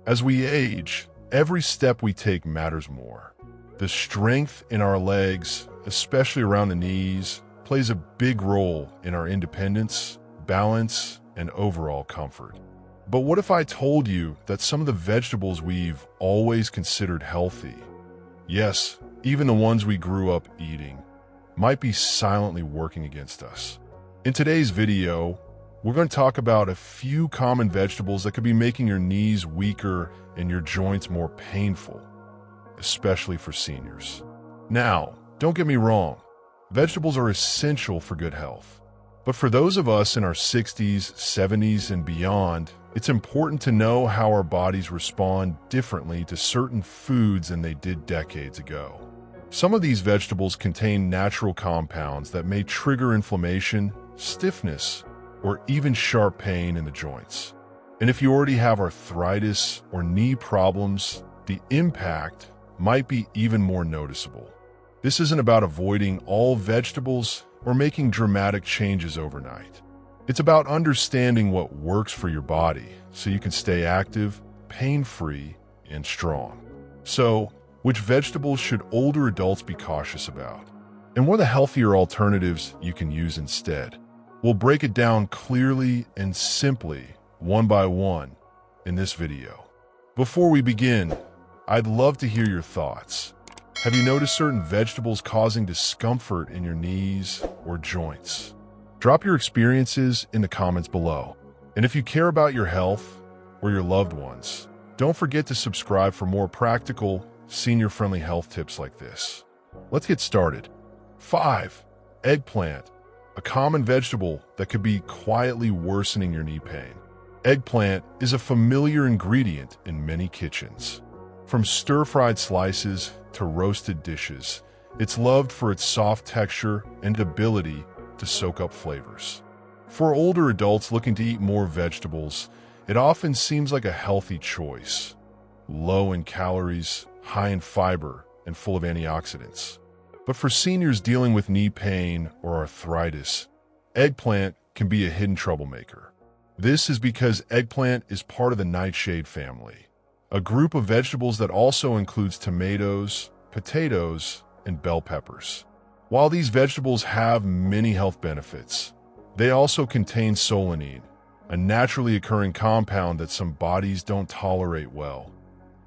As we age, every step we take matters more. The strength in our legs, especially around the knees, plays a big role in our independence, balance, and overall comfort. But what if I told you that some of the vegetables we've always considered healthy, yes, even the ones we grew up eating, might be silently working against us? In today's video, we're going to talk about a few common vegetables that could be making your knees weaker and your joints more painful, especially for seniors. Now, don't get me wrong, vegetables are essential for good health. But for those of us in our 60s, 70s, and beyond, it's important to know how our bodies respond differently to certain foods than they did decades ago. Some of these vegetables contain natural compounds that may trigger inflammation, stiffness, or even sharp pain in the joints. And if you already have arthritis or knee problems, the impact might be even more noticeable. This isn't about avoiding all vegetables or making dramatic changes overnight. It's about understanding what works for your body so you can stay active, pain-free, and strong. So, which vegetables should older adults be cautious about? And what are the healthier alternatives you can use instead? We'll break it down clearly and simply, one by one, in this video. Before we begin, I'd love to hear your thoughts. Have you noticed certain vegetables causing discomfort in your knees or joints? Drop your experiences in the comments below. And if you care about your health or your loved ones, don't forget to subscribe for more practical, senior-friendly health tips like this. Let's get started. 5. Eggplant, a common vegetable that could be quietly worsening your knee pain. Eggplant is a familiar ingredient in many kitchens. From stir-fried slices to roasted dishes, it's loved for its soft texture and ability to soak up flavors. For older adults looking to eat more vegetables, it often seems like a healthy choice. Low in calories, high in fiber, and full of antioxidants. But for seniors dealing with knee pain or arthritis, eggplant can be a hidden troublemaker. This is because eggplant is part of the nightshade family, a group of vegetables that also includes tomatoes, potatoes, and bell peppers. While these vegetables have many health benefits, they also contain solanine, a naturally occurring compound that some bodies don't tolerate well,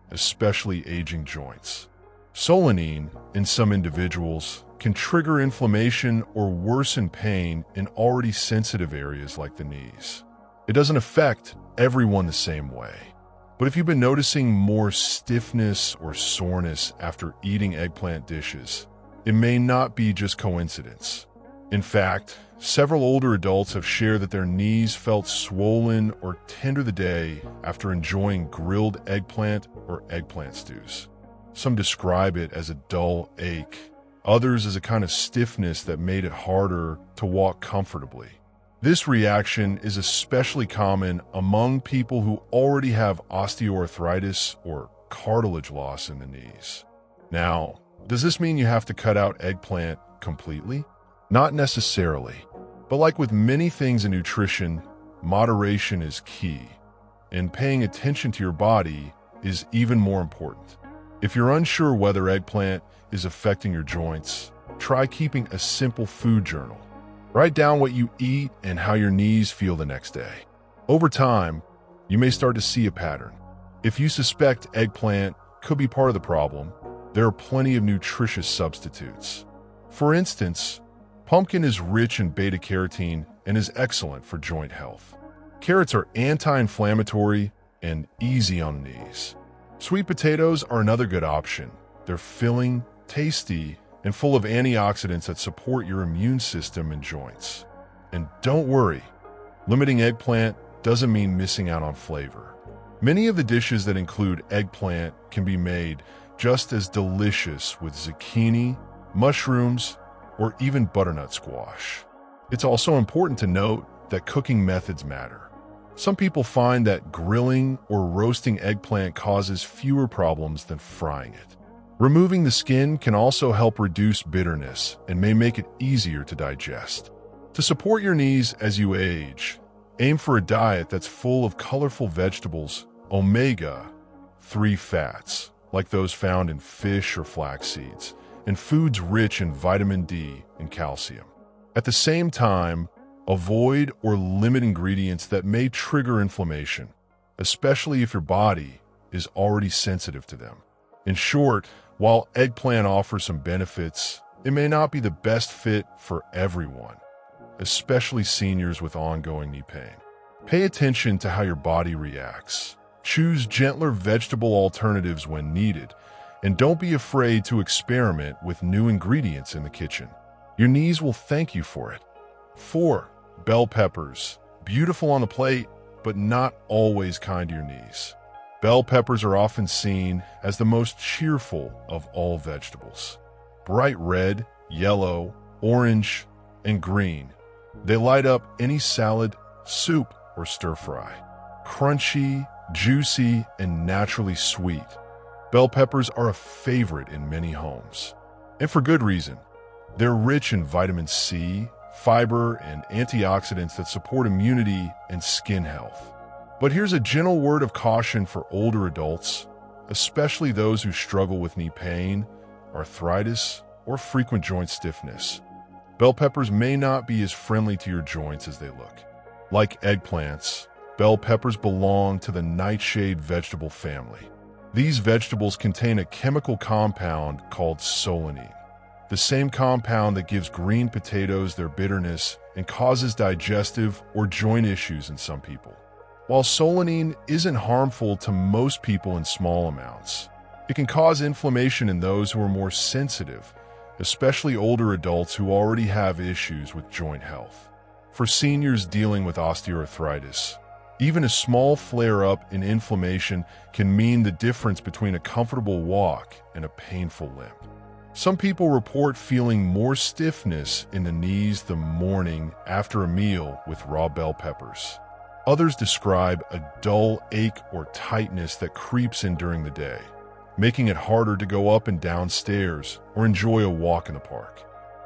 especially aging joints. Solanine, in some individuals, can trigger inflammation or worsen pain in already sensitive areas like the knees. It doesn't affect everyone the same way. But if you've been noticing more stiffness or soreness after eating eggplant dishes, it may not be just coincidence. In fact, several older adults have shared that their knees felt swollen or tender the day after enjoying grilled eggplant or eggplant stews. Some describe it as a dull ache, others as a kind of stiffness that made it harder to walk comfortably. This reaction is especially common among people who already have osteoarthritis or cartilage loss in the knees. Now, does this mean you have to cut out eggplant completely? Not necessarily, but like with many things in nutrition, moderation is key, and paying attention to your body is even more important. If you're unsure whether eggplant is affecting your joints, try keeping a simple food journal. Write down what you eat and how your knees feel the next day. Over time, you may start to see a pattern. If you suspect eggplant could be part of the problem, there are plenty of nutritious substitutes. For instance, pumpkin is rich in beta-carotene and is excellent for joint health. Carrots are anti-inflammatory and easy on the knees. Sweet potatoes are another good option. They're filling, tasty, and full of antioxidants that support your immune system and joints. And don't worry, limiting eggplant doesn't mean missing out on flavor. Many of the dishes that include eggplant can be made just as delicious with zucchini, mushrooms, or even butternut squash. It's also important to note that cooking methods matter. Some people find that grilling or roasting eggplant causes fewer problems than frying it. Removing the skin can also help reduce bitterness and may make it easier to digest. To support your knees as you age, aim for a diet that's full of colorful vegetables, omega, omega-3 fats, like those found in fish or flax seeds, and foods rich in vitamin D and calcium. At the same time, avoid or limit ingredients that may trigger inflammation, especially if your body is already sensitive to them. In short, while eggplant offers some benefits, it may not be the best fit for everyone, especially seniors with ongoing knee pain. Pay attention to how your body reacts. Choose gentler vegetable alternatives when needed, and don't be afraid to experiment with new ingredients in the kitchen. Your knees will thank you for it. 4. Bell peppers. Beautiful on the plate, but not always kind to your knees. Bell peppers are often seen as the most cheerful of all vegetables. Bright red, yellow, orange, and green. They light up any salad, soup, or stir-fry. Crunchy, juicy, and naturally sweet. Bell peppers are a favorite in many homes. And for good reason. They're rich in vitamin C, fiber, and antioxidants that support immunity and skin health. But here's a gentle word of caution for older adults, especially those who struggle with knee pain, arthritis, or frequent joint stiffness. Bell peppers may not be as friendly to your joints as they look. Like eggplants, bell peppers belong to the nightshade vegetable family. These vegetables contain a chemical compound called solanine, the same compound that gives green potatoes their bitterness and causes digestive or joint issues in some people. While solanine isn't harmful to most people in small amounts, it can cause inflammation in those who are more sensitive, especially older adults who already have issues with joint health. For seniors dealing with osteoarthritis, even a small flare-up in inflammation can mean the difference between a comfortable walk and a painful limp. Some people report feeling more stiffness in the knees the morning after a meal with raw bell peppers. Others describe a dull ache or tightness that creeps in during the day, making it harder to go up and down stairs or enjoy a walk in the park.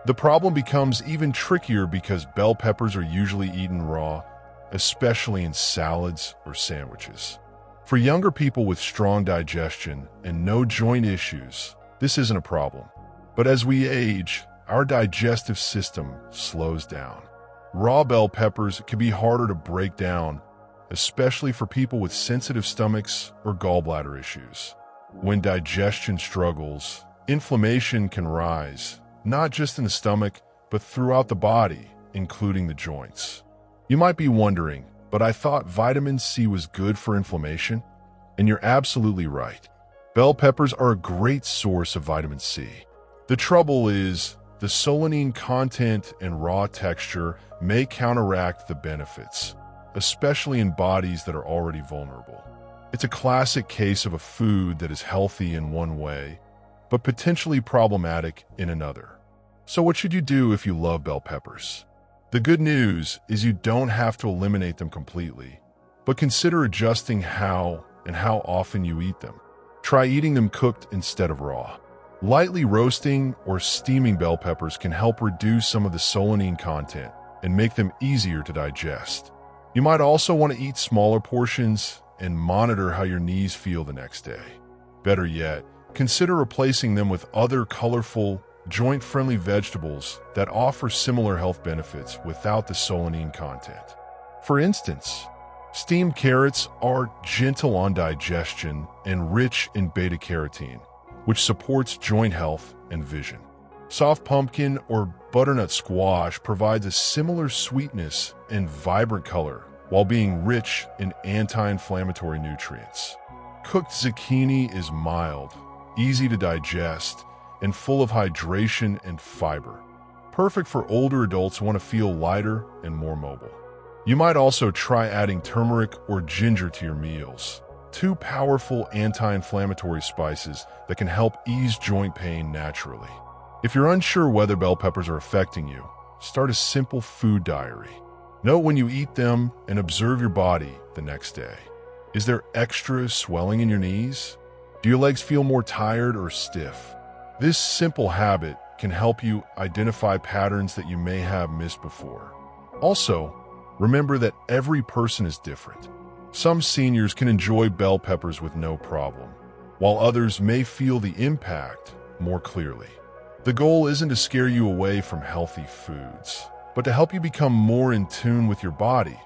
The problem becomes even trickier because bell peppers are usually eaten raw, especially in salads or sandwiches. For younger people with strong digestion and no joint issues, this isn't a problem. But as we age, our digestive system slows down. Raw bell peppers can be harder to break down, especially for people with sensitive stomachs or gallbladder issues. When digestion struggles, inflammation can rise, not just in the stomach, but throughout the body, including the joints. You might be wondering, but I thought vitamin C was good for inflammation? And you're absolutely right. Bell peppers are a great source of vitamin C. The trouble is, the solanine content and raw texture may counteract the benefits, especially in bodies that are already vulnerable. It's a classic case of a food that is healthy in one way, but potentially problematic in another. So what should you do if you love bell peppers? The good news is you don't have to eliminate them completely, but consider adjusting how and how often you eat them. Try eating them cooked instead of raw. Lightly roasting or steaming bell peppers can help reduce some of the solanine content and make them easier to digest. You might also want to eat smaller portions and monitor how your knees feel the next day. Better yet, consider replacing them with other colorful, joint-friendly vegetables that offer similar health benefits without the solanine content. For instance, steamed carrots are gentle on digestion and rich in beta-carotene, which supports joint health and vision. Soft pumpkin or butternut squash provides a similar sweetness and vibrant color while being rich in anti-inflammatory nutrients. Cooked zucchini is mild, easy to digest, and full of hydration and fiber. Perfect for older adults who want to feel lighter and more mobile. You might also try adding turmeric or ginger to your meals, two powerful anti-inflammatory spices that can help ease joint pain naturally. If you're unsure whether bell peppers are affecting you, start a simple food diary. Note when you eat them and observe your body the next day. Is there extra swelling in your knees? Do your legs feel more tired or stiff? This simple habit can help you identify patterns that you may have missed before. Also, remember that every person is different. Some seniors can enjoy bell peppers with no problem, while others may feel the impact more clearly. The goal isn't to scare you away from healthy foods, but to help you become more in tune with your body,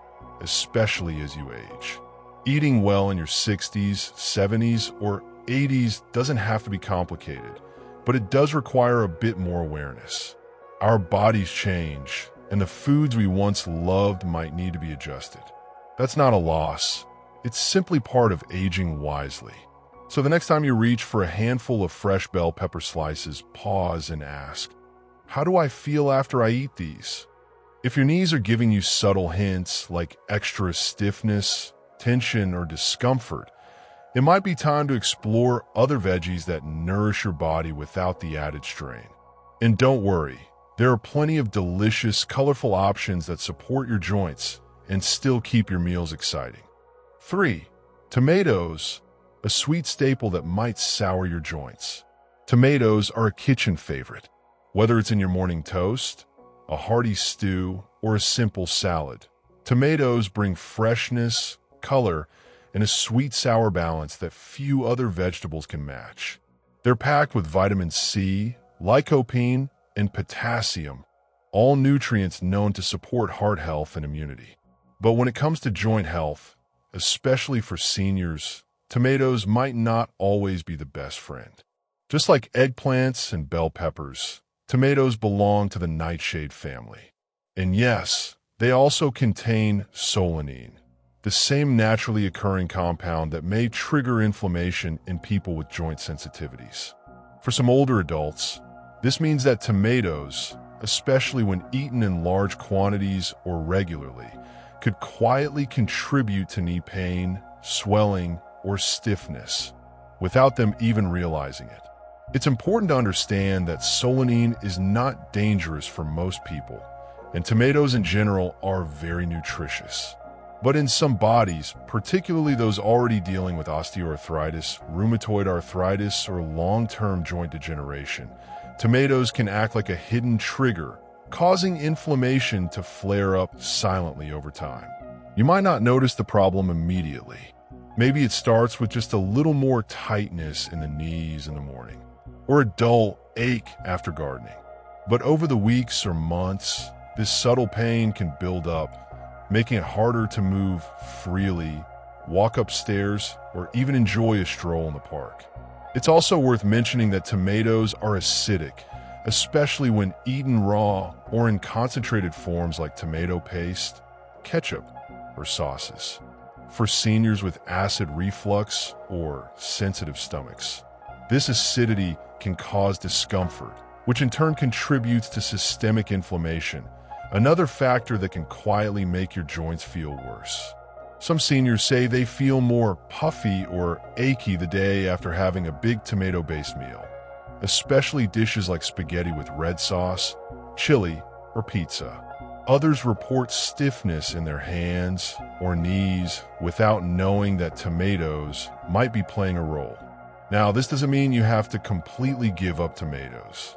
especially as you age. Eating well in your 60s, 70s, or 80s doesn't have to be complicated, but it does require a bit more awareness. Our bodies change, and the foods we once loved might need to be adjusted. That's not a loss. It's simply part of aging wisely. So the next time you reach for a handful of fresh bell pepper slices, pause and ask, how do I feel after I eat these? If your knees are giving you subtle hints like extra stiffness, tension, or discomfort, it might be time to explore other veggies that nourish your body without the added strain. And don't worry, there are plenty of delicious, colorful options that support your joints and still keep your meals exciting. 3. Tomatoes, a sweet staple that might sour your joints. Tomatoes are a kitchen favorite. Whether it's in your morning toast, a hearty stew, or a simple salad, tomatoes bring freshness, color, and a sweet-sour balance that few other vegetables can match. They're packed with vitamin C, lycopene, and potassium, all nutrients known to support heart health and immunity. But when it comes to joint health, especially for seniors, tomatoes might not always be the best friend. Just like eggplants and bell peppers, tomatoes belong to the nightshade family. And yes, they also contain solanine, the same naturally occurring compound that may trigger inflammation in people with joint sensitivities. For some older adults, this means that tomatoes, especially when eaten in large quantities or regularly, could quietly contribute to knee pain, swelling, or stiffness, without them even realizing it. It's important to understand that solanine is not dangerous for most people, and tomatoes in general are very nutritious. But in some bodies, particularly those already dealing with osteoarthritis, rheumatoid arthritis, or long-term joint degeneration, tomatoes can act like a hidden trigger, causing inflammation to flare up silently over time. You might not notice the problem immediately. Maybe it starts with just a little more tightness in the knees in the morning, or a dull ache after gardening. But over the weeks or months, this subtle pain can build up, making it harder to move freely, walk upstairs, or even enjoy a stroll in the park. It's also worth mentioning that tomatoes are acidic, especially when eaten raw or in concentrated forms like tomato paste, ketchup, or sauces. For seniors with acid reflux or sensitive stomachs, this acidity can cause discomfort, which in turn contributes to systemic inflammation, another factor that can quietly make your joints feel worse. Some seniors say they feel more puffy or achy the day after having a big tomato-based meal, especially dishes like spaghetti with red sauce, chili, or pizza. Others report stiffness in their hands or knees without knowing that tomatoes might be playing a role. Now, this doesn't mean you have to completely give up tomatoes,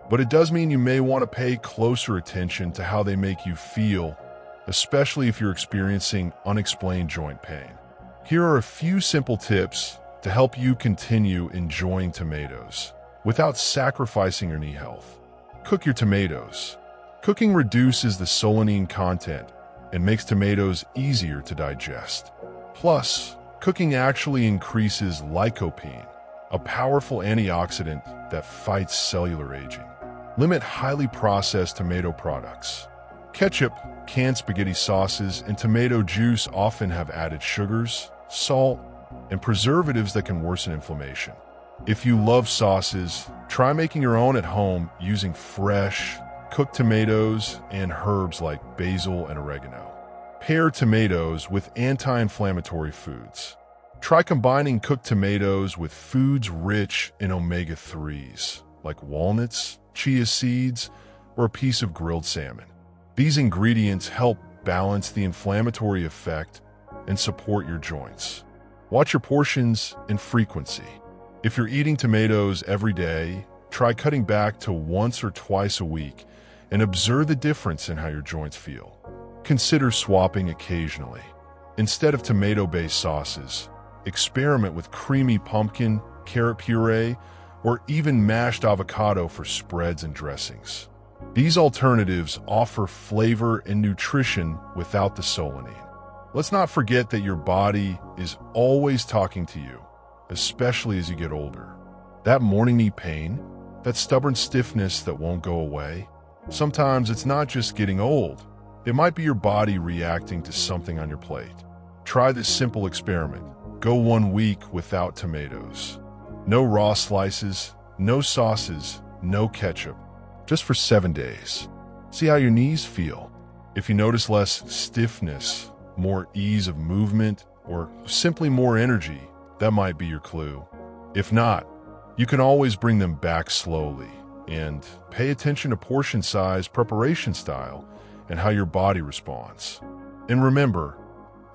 but it does mean you may want to pay closer attention to how they make you feel, especially if you're experiencing unexplained joint pain. Here are a few simple tips to help you continue enjoying tomatoes without sacrificing your knee health. Cook your tomatoes. Cooking reduces the solanine content and makes tomatoes easier to digest. Plus, cooking actually increases lycopene, a powerful antioxidant that fights cellular aging. Limit highly processed tomato products. Ketchup, canned spaghetti sauces, and tomato juice often have added sugars, salt, and preservatives that can worsen inflammation. If you love sauces, try making your own at home using fresh, cooked tomatoes and herbs like basil and oregano. Pair tomatoes with anti-inflammatory foods. Try combining cooked tomatoes with foods rich in omega-3s, like walnuts, chia seeds, or a piece of grilled salmon. These ingredients help balance the inflammatory effect and support your joints. Watch your portions and frequency. If you're eating tomatoes every day, try cutting back to once or twice a week and observe the difference in how your joints feel. Consider swapping occasionally. Instead of tomato-based sauces, experiment with creamy pumpkin, carrot puree, or even mashed avocado for spreads and dressings. These alternatives offer flavor and nutrition without the solanine. Let's not forget that your body is always talking to you, especially as you get older. That morning knee pain, that stubborn stiffness that won't go away, sometimes it's not just getting old. It might be your body reacting to something on your plate. Try this simple experiment. Go 1 week without tomatoes. No raw slices, no sauces, no ketchup. Just for 7 days. See how your knees feel. If you notice less stiffness, more ease of movement, or simply more energy, that might be your clue. If not, you can always bring them back slowly and pay attention to portion size, preparation style, and how your body responds. And remember,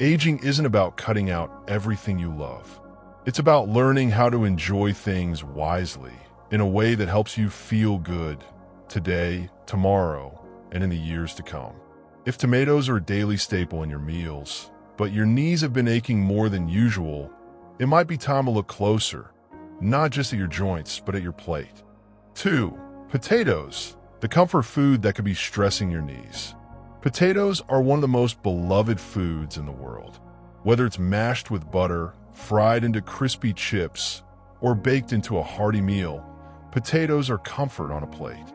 aging isn't about cutting out everything you love. It's about learning how to enjoy things wisely in a way that helps you feel good today, tomorrow, and in the years to come. If tomatoes are a daily staple in your meals, but your knees have been aching more than usual, it might be time to look closer, not just at your joints, but at your plate. 2. Potatoes, the comfort food that could be stressing your knees. Potatoes are one of the most beloved foods in the world. Whether it's mashed with butter, fried into crispy chips, or baked into a hearty meal, potatoes are comfort on a plate.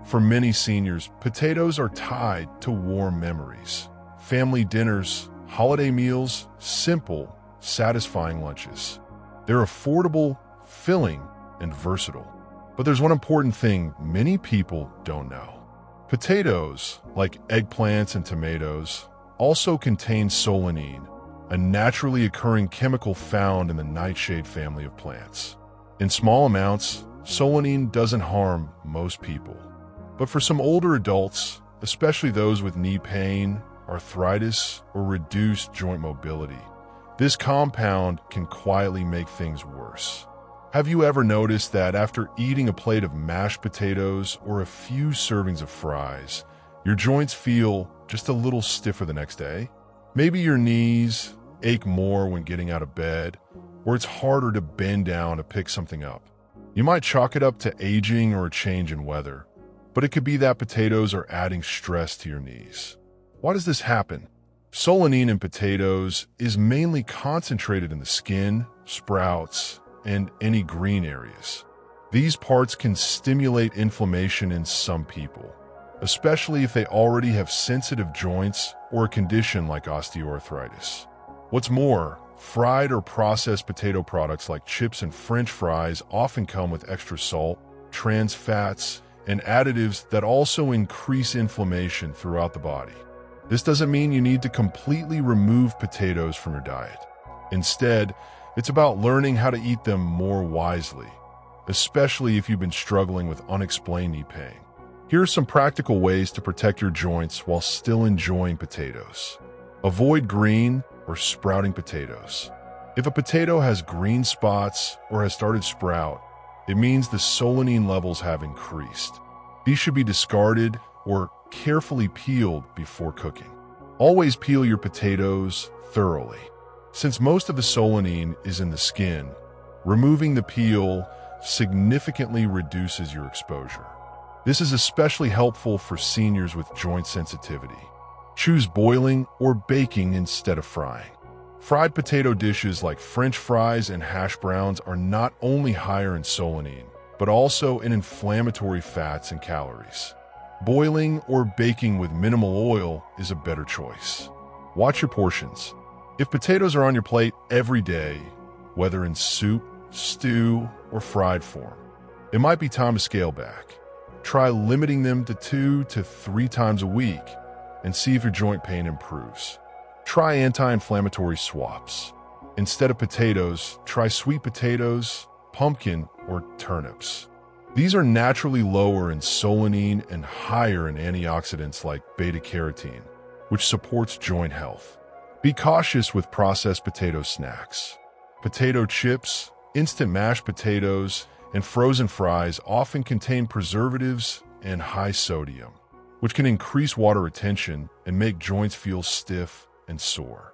For many seniors, potatoes are tied to warm memories. Family dinners, holiday meals, simple, satisfying lunches. They're affordable, filling, and versatile. But there's one important thing many people don't know. Potatoes, like eggplants and tomatoes, also contain solanine, a naturally occurring chemical found in the nightshade family of plants. In small amounts, solanine doesn't harm most people. But for some older adults, especially those with knee pain, arthritis, or reduced joint mobility, this compound can quietly make things worse. Have you ever noticed that after eating a plate of mashed potatoes or a few servings of fries, your joints feel just a little stiffer the next day? Maybe your knees ache more when getting out of bed, or it's harder to bend down to pick something up. You might chalk it up to aging or a change in weather, but it could be that potatoes are adding stress to your knees. Why does this happen? Solanine in potatoes is mainly concentrated in the skin, sprouts, and any green areas. These parts can stimulate inflammation in some people, especially if they already have sensitive joints or a condition like osteoarthritis. What's more, fried or processed potato products like chips and French fries often come with extra salt, trans fats, and additives that also increase inflammation throughout the body. This doesn't mean you need to completely remove potatoes from your diet. Instead, it's about learning how to eat them more wisely, especially if you've been struggling with unexplained knee pain. Here are some practical ways to protect your joints while still enjoying potatoes. Avoid green or sprouting potatoes. If a potato has green spots or has started to sprout, it means the solanine levels have increased. These should be discarded or carefully peeled before cooking. Always peel your potatoes thoroughly. Since most of the solanine is in the skin, removing the peel significantly reduces your exposure. This is especially helpful for seniors with joint sensitivity. Choose boiling or baking instead of frying. Fried potato dishes like French fries and hash browns are not only higher in solanine, but also in inflammatory fats and calories. Boiling or baking with minimal oil is a better choice. Watch your portions. If potatoes are on your plate every day, whether in soup, stew, or fried form, it might be time to scale back. Try limiting them to 2 to 3 times a week and see if your joint pain improves. Try anti-inflammatory swaps. Instead of potatoes, try sweet potatoes, pumpkin, or turnips. These are naturally lower in solanine and higher in antioxidants like beta-carotene, which supports joint health. Be cautious with processed potato snacks. Potato chips, instant mashed potatoes, and frozen fries often contain preservatives and high sodium, which can increase water retention and make joints feel stiff and sore.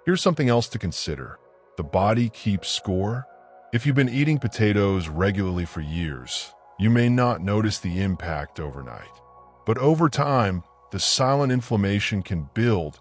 Here's something else to consider. The body keeps score. If you've been eating potatoes regularly for years, you may not notice the impact overnight. But over time, the silent inflammation can build,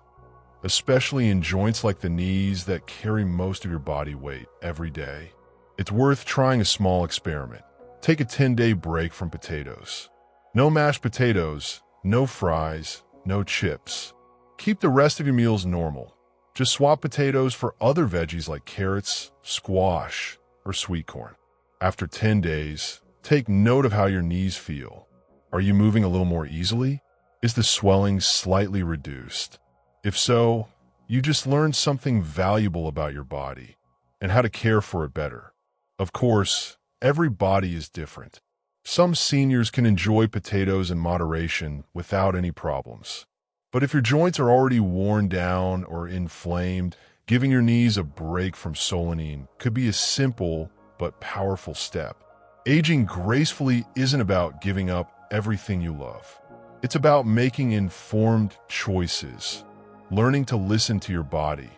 especially in joints like the knees that carry most of your body weight every day. It's worth trying a small experiment. Take a 10-day break from potatoes. No mashed potatoes, no fries, no chips. Keep the rest of your meals normal. Just swap potatoes for other veggies like carrots, squash, or sweet corn. After 10 days, take note of how your knees feel. Are you moving a little more easily? Is the swelling slightly reduced? If so, you just learned something valuable about your body and how to care for it better. Of course, every body is different. Some seniors can enjoy potatoes in moderation without any problems. But if your joints are already worn down or inflamed, giving your knees a break from solanine could be a simple but powerful step. Aging gracefully isn't about giving up everything you love. It's about making informed choices, learning to listen to your body,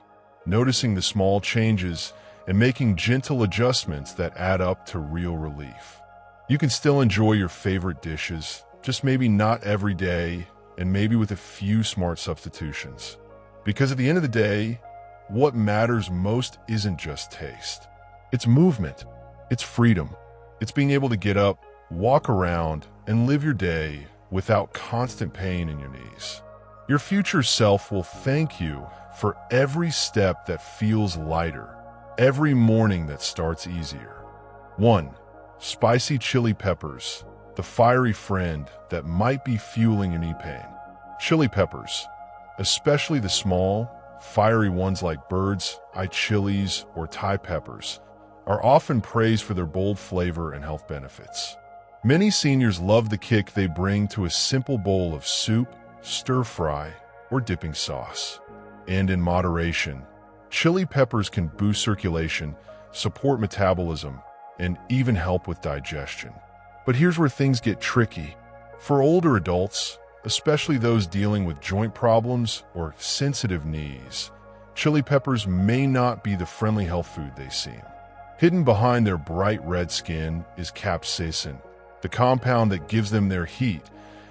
noticing the small changes, and making gentle adjustments that add up to real relief. You can still enjoy your favorite dishes, just maybe not every day, and maybe with a few smart substitutions. Because at the end of the day, what matters most isn't just taste. It's movement. It's freedom. It's being able to get up, walk around, and live your day without constant pain in your knees. Your future self will thank you for every step that feels lighter, every morning that starts easier. 1. Spicy chili peppers, the fiery friend that might be fueling your knee pain. Chili peppers, especially the small, fiery ones like bird's eye chilies or Thai peppers, are often praised for their bold flavor and health benefits. Many seniors love the kick they bring to a simple bowl of soup, stir-fry, or dipping sauce. And in moderation, chili peppers can boost circulation, support metabolism, and even help with digestion. But here's where things get tricky. For older adults, especially those dealing with joint problems or sensitive knees, chili peppers may not be the friendly health food they seem. Hidden behind their bright red skin is capsaicin, the compound that gives them their heat,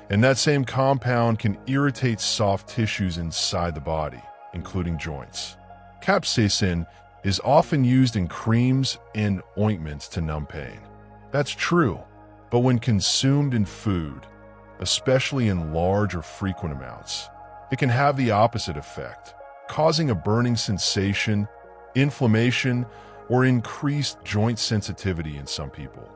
and that same compound can irritate soft tissues inside the body, including joints. Capsaicin is often used in creams and ointments to numb pain. That's true, but when consumed in food, especially in large or frequent amounts, it can have the opposite effect, causing a burning sensation, inflammation, or increased joint sensitivity in some people.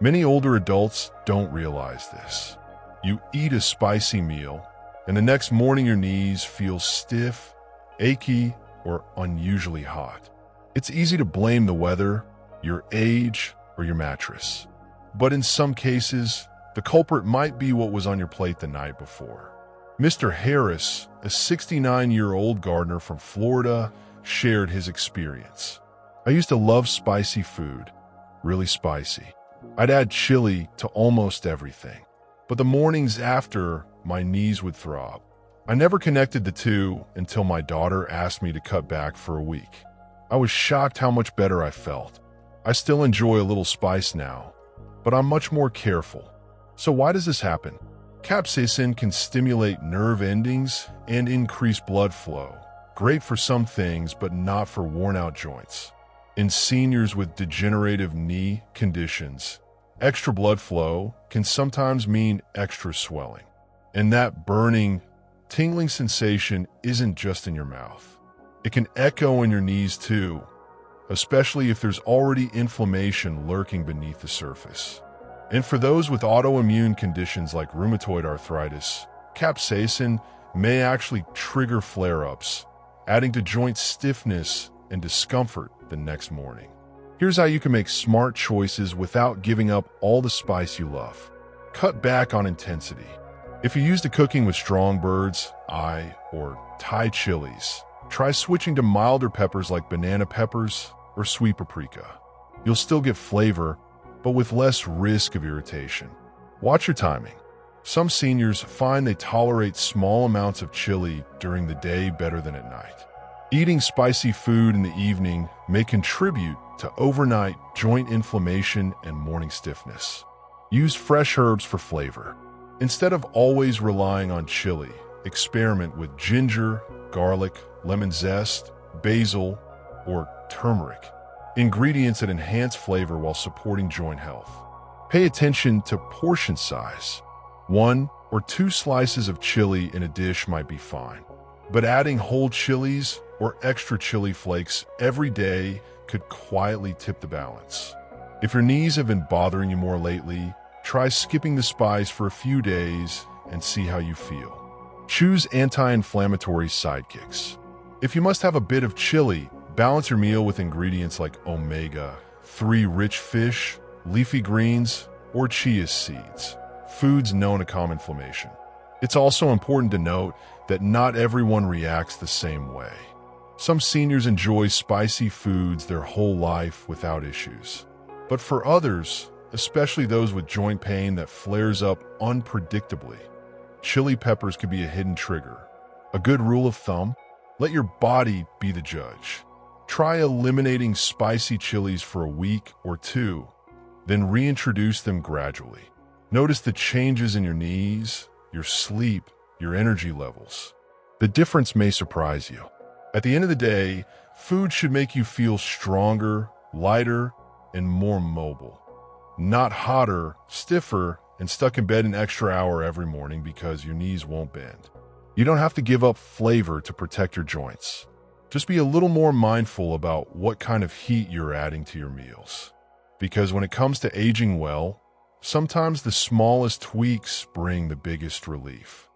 Many older adults don't realize this. You eat a spicy meal, and the next morning your knees feel stiff, achy, or unusually hot. It's easy to blame the weather, your age, or your mattress. But in some cases, the culprit might be what was on your plate the night before. Mr. Harris, a 69-year-old gardener from Florida, shared his experience. I used to love spicy food, really spicy. I'd add chili to almost everything. But the mornings after, my knees would throb. I never connected the two until my daughter asked me to cut back for a week. I was shocked how much better I felt. I still enjoy a little spice now, but I'm much more careful. So why does this happen? Capsaicin can stimulate nerve endings and increase blood flow. Great for some things, but not for worn-out joints. In seniors with degenerative knee conditions, extra blood flow can sometimes mean extra swelling. And that burning, tingling sensation isn't just in your mouth. It can echo in your knees too, especially if there's already inflammation lurking beneath the surface. And for those with autoimmune conditions like rheumatoid arthritis, capsaicin may actually trigger flare-ups, adding to joint stiffness and discomfort the next morning. Here's how you can make smart choices without giving up all the spice you love. Cut back on intensity. If you're used to cooking with strong bird's eye or Thai chilies, try switching to milder peppers like banana peppers or sweet paprika. You'll still get flavor, but with less risk of irritation. Watch your timing. Some seniors find they tolerate small amounts of chili during the day better than at night. Eating spicy food in the evening may contribute to overnight joint inflammation and morning stiffness. Use fresh herbs for flavor. Instead of always relying on chili, experiment with ginger, garlic, lemon zest, basil, or turmeric. Ingredients that enhance flavor while supporting joint health. Pay attention to portion size. 1 or 2 slices of chili in a dish might be fine, but adding whole chilies or extra chili flakes every day could quietly tip the balance. If your knees have been bothering you more lately, try skipping the spice for a few days and see how you feel. Choose anti-inflammatory sidekicks. If you must have a bit of chili, balance your meal with ingredients like omega-3 rich fish, leafy greens, or chia seeds, foods known to calm inflammation. It's also important to note that not everyone reacts the same way. Some seniors enjoy spicy foods their whole life without issues. But for others, especially those with joint pain that flares up unpredictably, chili peppers could be a hidden trigger. A good rule of thumb: let your body be the judge. Try eliminating spicy chilies for a week or 2, then reintroduce them gradually. Notice the changes in your knees, your sleep, your energy levels. The difference may surprise you. At the end of the day, food should make you feel stronger, lighter, and more mobile. Not hotter, stiffer, and stuck in bed an extra hour every morning because your knees won't bend. You don't have to give up flavor to protect your joints. Just be a little more mindful about what kind of heat you're adding to your meals. Because when it comes to aging well, sometimes the smallest tweaks bring the biggest relief.